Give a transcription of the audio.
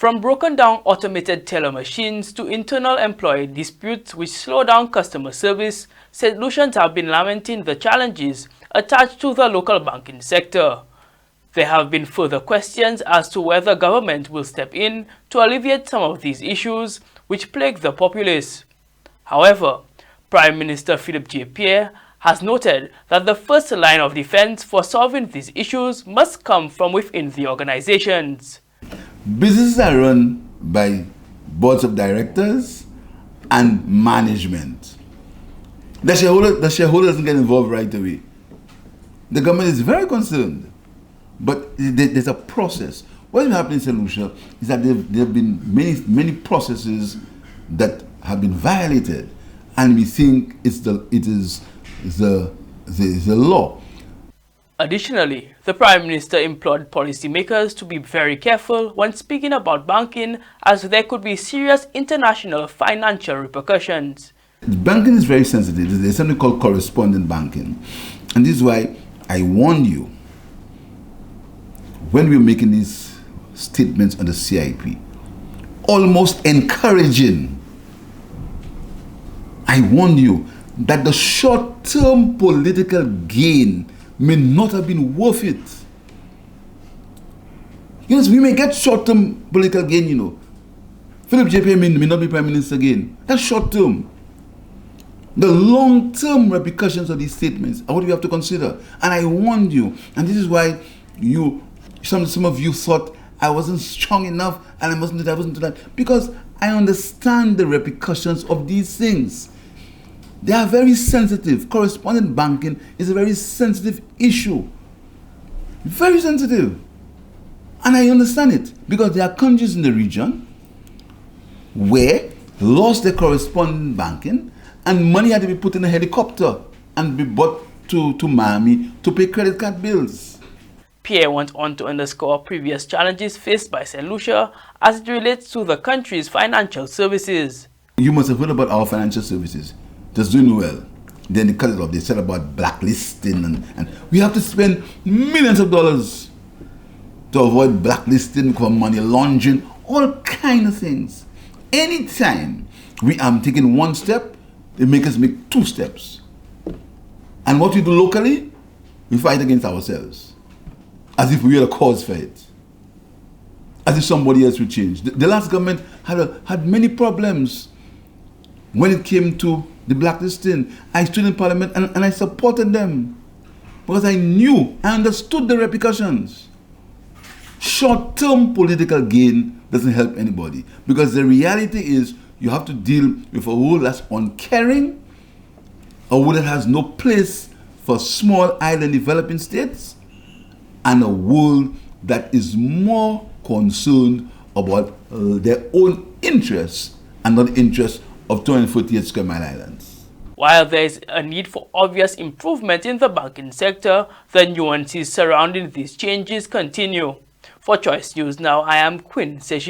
From broken down automated teller machines to internal employee disputes which slow down customer service, St. Lucians have been lamenting the challenges attached to the local banking sector. There have been further questions as to whether government will step in to alleviate some of these issues which plague the populace. However, Prime Minister Philip J. Pierre has noted that the first line of defense for solving these issues must come from within the organizations. Businesses are run by boards of directors and management. The shareholder doesn't get involved right away. The government is very concerned, but there's a process. What has happened in St. Lucia is that there have been many processes that have been violated, and we think it is the law. Additionally, the Prime Minister implored policymakers to be very careful when speaking about banking, as there could be serious international financial repercussions. Banking is very sensitive. There's something called correspondent banking. And this is why I warn you, when we're making these statements on the CIP, almost encouraging, I warn you that the short-term political gain may not have been worth it. Yes, we may get short-term political gain, you know. Philip J. Pierre may not be Prime Minister again. That's short-term. The long-term repercussions of these statements are what we have to consider. And I warned you, and this is why some of you thought I wasn't strong enough and I wasn't do that, because I understand the repercussions of these things. They are very sensitive. Correspondent banking is a very sensitive issue. Very sensitive. And I understand it, because there are countries in the region where lost their correspondent banking and money had to be put in a helicopter and be brought to Miami to pay credit card bills. Pierre went on to underscore previous challenges faced by St. Lucia as it relates to the country's financial services. You must have heard about our financial services. Just doing well. Then they cut it off. They said about blacklisting and we have to spend millions of dollars to avoid blacklisting, for money laundering, all kind of things. Anytime we are taking one step, they make us make two steps. And what we do locally, we fight against ourselves, as if we were the cause for it, as if somebody else would change. The last government had many problems when it came to the blacklisting. I stood in Parliament and I supported them because I understood the repercussions. Short-term political gain doesn't help anybody, because the reality is you have to deal with a world that's uncaring, a world that has no place for small island developing states, and a world that is more concerned about their own interests and not the interests of 248 square mile islands. While there is a need for obvious improvement in the banking sector, the nuances surrounding these changes continue. For Choice News Now, I am Quinn St.